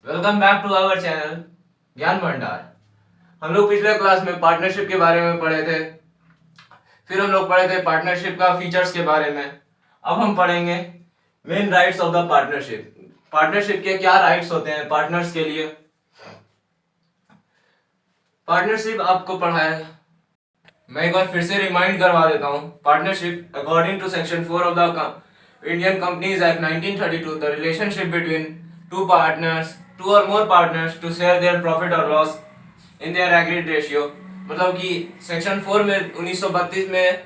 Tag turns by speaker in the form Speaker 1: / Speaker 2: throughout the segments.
Speaker 1: Welcome back to our channel Gyan Bhandar. हम लोग पिछले क्लास में पार्टनरशिप के बारे में पढ़े थे। फिर हम लोग पढ़े थे पार्टनरशिप का फीचर्स के बारे में। अब हम पढ़ेंगे main rights of the partnership. Partnership के क्या राइट्स होते हैं पार्टनर्स के लिए। पार्टनरशिप आपको पढ़ा है, मैं एक बार फिर से रिमाइंड करवा देता हूँ। Partnership according to section 4 of the Indian companies act 1932, the relationship between two partners, two or more partners to share their profit और loss in their agreed ratio. मतलब कि सेक्शन 4 में 1932 में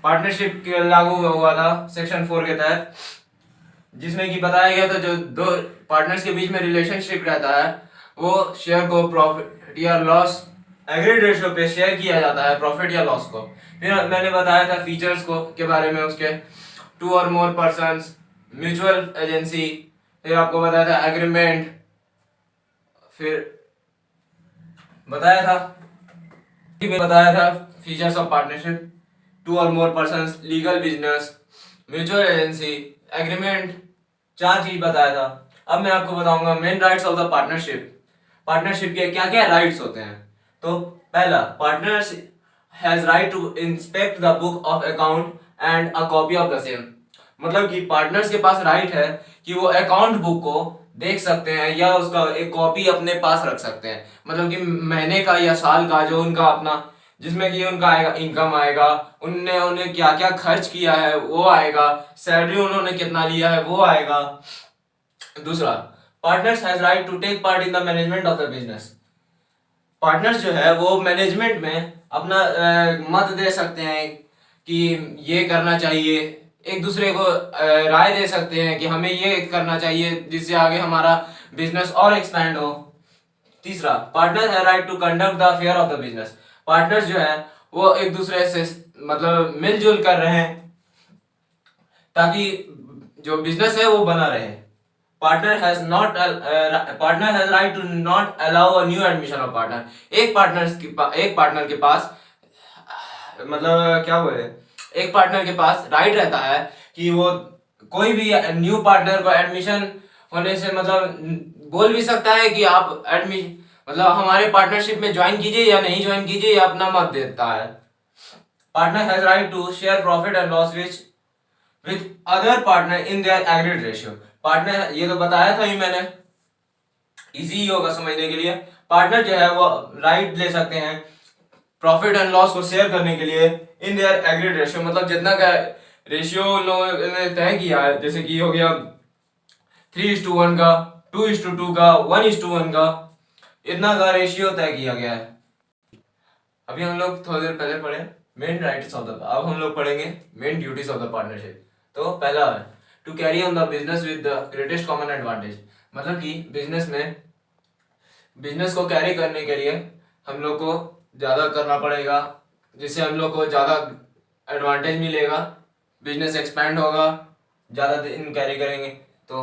Speaker 1: पार्टनरशिप लागू हुआ था सेक्शन 4 के तहत, जिसमें कि बताया गया था जो दो पार्टनर्स के बीच में रिलेशनशिप रहता है वो शेयर को प्रॉफिट या लॉस एग्रीड रेशियो पे शेयर किया जाता है, प्रॉफिट या लॉस को। फिर मैंने बताया था फीचर्स को के बारे में उसके, to or more persons, mutual agency, फिर आपको बताया था एग्रीमेंट, फिर बताया था features of partnership, two or more persons, legal business, mutual agency, agreement, चार चीज बताया था। अब मैं आपको बताऊंगा main rights of the partnership. Partnership के क्या क्या राइट्स होते हैं। तो पहला, partners has right to inspect the book of account and a copy of the same. मतलब कि पार्टनर्स के पास राइट है कि वो अकाउंट बुक को देख सकते हैं या उसका एक कॉपी अपने पास रख सकते हैं। मतलब कि महीने का या साल का जो उनका अपना, जिसमें कि उनका आएगा इनकम आएगा, उन्होंने क्या क्या खर्च किया है वो आएगा, सैलरी उन्होंने कितना लिया है वो आएगा। दूसरा, partners has right to take part in the management of the business. Partners जो है वो मैनेजमेंट में अपना मत दे सकते हैं कि ये करना चाहिए, एक दूसरे को राय दे सकते हैं कि हमें ये करना चाहिए जिससे आगे हमारा बिजनेस और एक्सपैंड हो। तीसरा, पार्टनर है right to conduct the affair of the business. Partners जो है वो एक दूसरे से मतलब मिलजुल कर रहे हैं ताकि जो बिजनेस है वो बना रहे। Partner has right to not allow a new admission of partner. एक पार्टनर के पास मतलब क्या बोले, एक पार्टनर के पास राइट रहता है कि वो कोई भी न्यू पार्टनर को एडमिशन होने से मतलब बोल भी सकता है कि आप एडमिशन मतलब हमारे पार्टनरशिप में ज्वाइन कीजिए या नहीं ज्वाइन कीजिए, या अपना मत देता है। Partner has right to share profit and loss with other partner in their agreed ratio. Partner, ये तो बताया था ही मैंने, इजी ही होगा समझने के लिए। पार्टनर जो है वो राइट ले सकते हैं प्रॉफिट एंड लॉस को शेयर करने के लिए इन देयर एग्रीड रेशियो। मतलब जितना का रेशियो लोगों ने तय किया है, जैसे कि हो गया 3:1 का, 2:2 का, 1:1 का, इतना का रेशियो तय किया गया है। अभी हम लोग थोड़ी देर पहले पढ़े मेन राइट्स ऑफ द, अब हम लोग पढ़ेंगे main duties of the partnership. तो पहला, to carry on the business with the greatest common advantage. मतलब कि बिजनेस को कैरी करने के लिए हम लोग को ज़्यादा करना पड़ेगा, जिससे हम लोग को ज़्यादा एडवांटेज मिलेगा, बिजनेस एक्सपैंड होगा, ज़्यादा दिन कैरी करेंगे तो।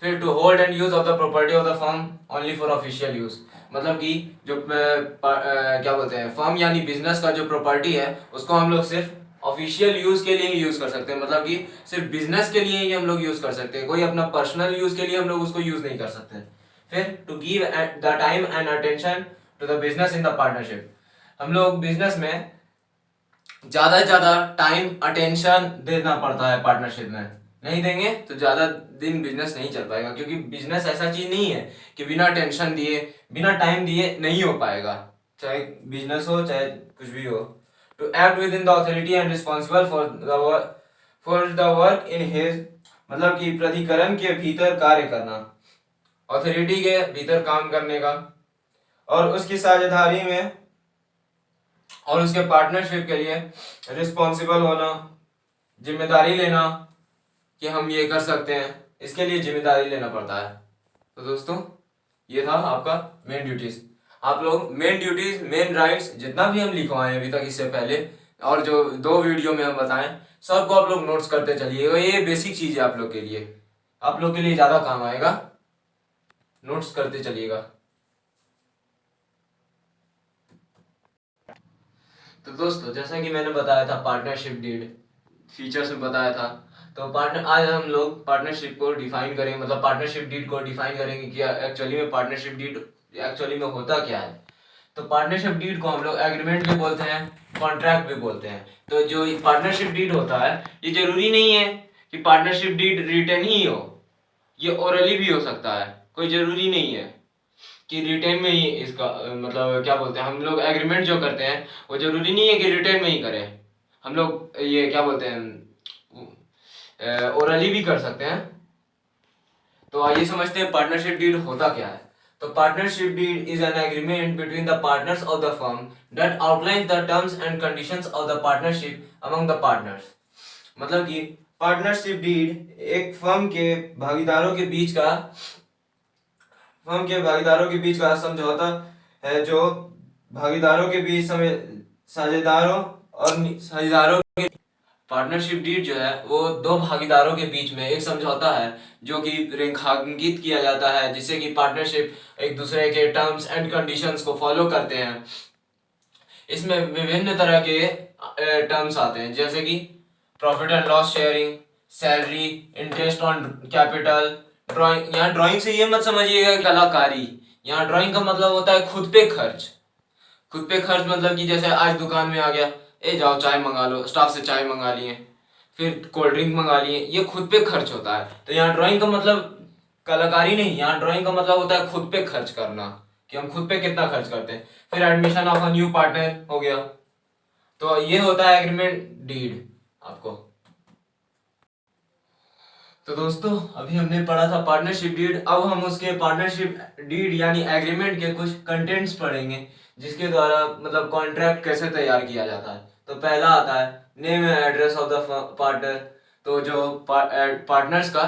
Speaker 1: फिर to hold and use of the property of the firm only for official use. मतलब कि जो क्या बोलते हैं, फर्म यानी बिजनेस का जो प्रॉपर्टी है उसको हम लोग सिर्फ ऑफिशियल यूज के लिए ही यूज कर सकते हैं। मतलब कि सिर्फ बिजनेस के लिए ही हम लोग यूज कर सकते हैं, कोई अपना पर्सनल यूज के लिए हम लोग उसको यूज नहीं कर सकते। फिर to give the time and attention to the business in the partnership. हम लोग बिजनेस में ज्यादा से ज्यादा टाइम अटेंशन देना पड़ता है पार्टनरशिप में, नहीं देंगे तो ज्यादा दिन बिजनेस नहीं चल पाएगा, क्योंकि बिजनेस ऐसा चीज नहीं है कि बिना टेंशन दिए बिना टाइम दिए नहीं हो पाएगा, चाहे बिजनेस हो चाहे कुछ भी हो। To act with in the authority and responsible for the work in his, मतलब कि प्राधिकरण के भीतर कार्य करना, अथॉरिटी के भीतर काम करने का, और उसकी साझेदारी में और उसके पार्टनरशिप के लिए रिस्पॉन्सिबल होना, जिम्मेदारी लेना कि हम ये कर सकते हैं, इसके लिए जिम्मेदारी लेना पड़ता है। तो दोस्तों, ये था आपका मेन ड्यूटीज। आप लोग मेन ड्यूटीज, मेन राइट्स जितना भी हम लिखवाए अभी तक इससे पहले और जो 2 वीडियो में हम बताएं, सबको आप लोग नोट्स करते चलिएगा। ये बेसिक चीज है आप लोग के लिए, आप लोग के लिए ज्यादा काम आएगा, नोट्स करते चलिएगा। तो दोस्तों, जैसा कि मैंने बताया था पार्टनरशिप डीड फीचर्स में बताया था, तो पार्टनर आज हम लोग पार्टनरशिप को डिफाइन करेंगे, मतलब पार्टनरशिप डीड को डिफाइन करेंगे कि एक्चुअली में पार्टनरशिप डीड एक्चुअली में होता क्या है। तो पार्टनरशिप डीड को हम लोग एग्रीमेंट भी बोलते हैं, कॉन्ट्रैक्ट भी बोलते हैं। तो जो पार्टनरशिप डीड होता है, ये जरूरी नहीं है कि पार्टनरशिप डीड रिटन ही हो, ये ओरली भी हो सकता है। कोई जरूरी नहीं है कि रिटेन में ही इसका मतलब क्या बोलते हैं, हम लोग एग्रीमेंट जो करते हैं वो जरूरी नहीं है कि रिटेन में ही करें। हम लोग ये क्या बोलते हैं ओरली भी कर सकते हैं। तो आइए समझते हैं पार्टनरशिप डीड होता क्या है। तो partnership deed is an agreement between the partners of the firm that outlines the terms and conditions of the partnership among the partners. मतलब कि पार्टनरशिप डीड एक फर्म के भागीदारों के बीच का समझौता है, जो भागीदारों के बीच साझेदारों के पार्टनरशिप डीड जो है वो दो भागीदारों के बीच में एक समझौता है जो कि रेखांकित किया जाता है, जिससे कि पार्टनरशिप एक दूसरे के टर्म्स एंड कंडीशंस को फॉलो करते हैं। इसमें विभिन्न तरह के टर्म्स आते हैं, जैसे कि profit and loss sharing, salary, interest on capital, drawing. यहाँ ड्राइंग से ये मत समझिएगा कलाकारी, यहाँ ड्राइंग का मतलब होता है खुद पे खर्च। खुद पे खर्च मतलब कि जैसे आज दुकान में आ गया, ए जाओ चाय मंगा लो, स्टाफ से चाय मंगा लिए, फिर कोल्ड ड्रिंक मंगा लिए, ये खुद पे खर्च होता है। तो यहाँ ड्राइंग का मतलब कलाकारी नहीं, यहाँ ड्राइंग का मतलब होता है खुद पे खर्च करना, कि हम खुद पे कितना खर्च करते हैं। फिर admission of a new partner हो गया। तो ये होता है एग्रीमेंट डीड आपको। तो दोस्तों अभी हमने पढ़ा था पार्टनरशिप डीड, अब हम उसके पार्टनरशिप डीड यानी एग्रीमेंट के कुछ कंटेंट्स पढ़ेंगे, जिसके द्वारा मतलब कॉन्ट्रैक्ट कैसे तैयार किया जाता है। तो पहला आता है name and address of the partner. तो जो पार्टनर्स का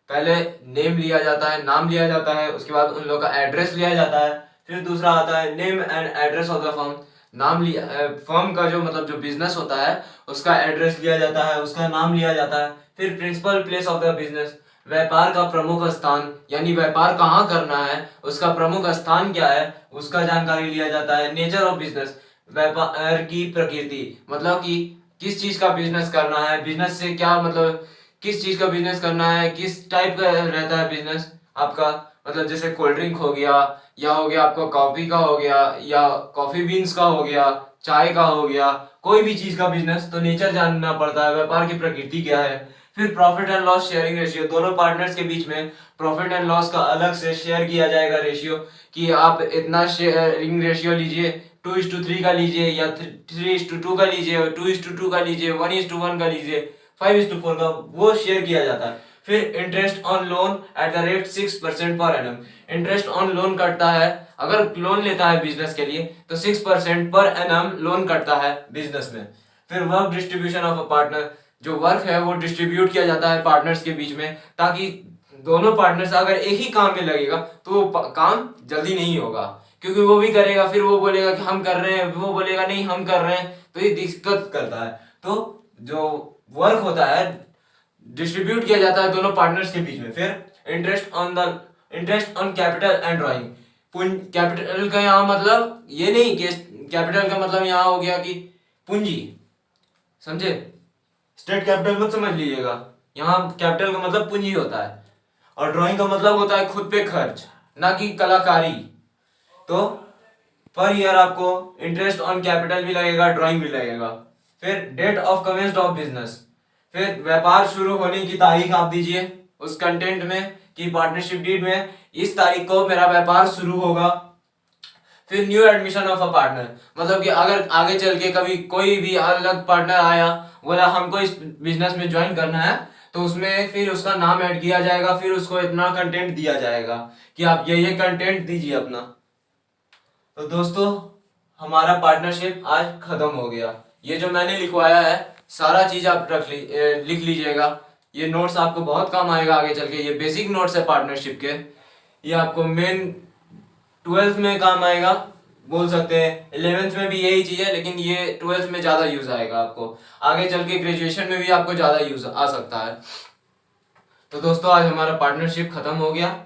Speaker 1: पहले नेम लिया जाता है, नाम लिया जाता है, उसके बाद उन लोग का एड्रेस लिया जाता है। फिर दूसरा आता है name and address of the firm. नाम लिया फर्म का जो मतलब जो बिजनेस होता है उसका एड्रेस लिया जाता है, उसका नाम लिया जाता है। फिर principal place of the business, व्यापार का प्रमुख स्थान, यानी व्यापार कहाँ करना है, उसका प्रमुख स्थान क्या है, उसका जानकारी लिया जाता है। नेचर ऑफ बिजनेस, व्यापार की प्रकृति, मतलब कि किस चीज का बिजनेस करना है, बिजनेस से क्या मतलब किस चीज का बिजनेस करना है, किस टाइप का रहता है बिजनेस आपका। मतलब जैसे कोल्ड ड्रिंक हो गया, या हो गया आपको कॉफी का हो गया, या कॉफी बीन्स का हो गया, चाय का हो गया, कोई भी चीज का बिजनेस, तो नेचर जानना पड़ता है, व्यापार की प्रकृति क्या है। फिर profit and loss sharing ratio, दोनों पार्टनर्स के बीच में प्रॉफिट एंड लॉस का अलग से शेयर किया जाएगा रेशियो, कि आप इतना शेयरिंग रेशियो लीजिए, 2:3 का लीजिए, या 3:2 का लीजिए, 2:2 का लीजिए, 1:1 का लीजिए, 5:4 का, वो शेयर किया जाता है। फिर interest on loan at the rate 6% per annum. Interest on loan कटता है, अगर लोन लेता है बिजनेस के लिए तो 6% पर एनम लोन कटता है बिजनेस में। फिर work distribution of a partner, जो वर्क है वो डिस्ट्रीब्यूट किया जाता है पार्टनर्स के बीच में, ताकि दोनों पार्टनर्स अगर एक ही काम में लगेगा तो वो काम जल्दी नहीं होगा, क्योंकि वो भी करेगा, फिर वो बोलेगा कि हम कर रहे हैं, वो बोलेगा नहीं हम कर रहे हैं, तो ये दिक्कत करता है। तो जो वर्क होता है डिस्ट्रीब्यूट किया जाता है दोनों पार्टनर्स के बीच में। फिर interest on capital and drawing. Capital का यहाँ मतलब ये नहीं कि कैपिटल का मतलब यहाँ हो गया कि पूंजी, समझे, स्टेट कैपिटल मत समझ लीजिएगा, यहाँ कैपिटल का मतलब पूंजी होता है। और ड्राइंग का मतलब होता है खुद पे खर्च, ना कि कलाकारी। तो पर ईयर आपको इंटरेस्ट ऑन कैपिटल भी लगेगा, ड्राइंग भी लगेगा। फिर date of commence of business, फिर व्यापार शुरू होने की तारीख आप दीजिए उस कंटेंट में कि पार्टनरशिप डीड में इस तारीख को मेरा व्यापार शुरू होगा। फिर new admission of a partner, मतलब कि अगर आगे चल के कभी कोई भी अलग पार्टनर आया, बोला हमको इस बिजनेस में ज्वाइन करना है, तो उसमें फिर उसका नाम ऐड किया जाएगा, फिर उसको इतना कंटेंट दिया जाएगा कि आप ये कंटेंट दीजिए अपना। तो दोस्तों हमारा पार्टनरशिप आज खत्म हो गया। ये जो मैंने लिखवाया है सारा चीज आप लिख लीजिएगा, ये नोट्स आपको बहुत काम आएगा आगे चल के। ये बेसिक नोट्स है पार्टनरशिप के, ये आपको मेन 12th में काम आएगा बोल सकते हैं, 11th में भी यही चीज है, लेकिन ये 12th में ज्यादा यूज आएगा आपको, आगे चल के ग्रेजुएशन में भी आपको ज्यादा यूज आ सकता है। तो दोस्तों आज हमारा पार्टनरशिप खत्म हो गया।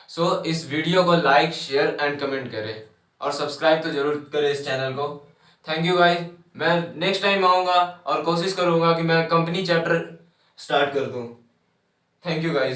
Speaker 1: सो इस वीडियो को लाइक शेयर एंड कमेंट करें और सब्सक्राइब तो जरूर करें इस चैनल को। थैंक यू गाइस, मैं नेक्स्ट टाइम आऊँगा और कोशिश करूँगा कि मैं कंपनी चैप्टर स्टार्ट कर दूं। Thank you guys.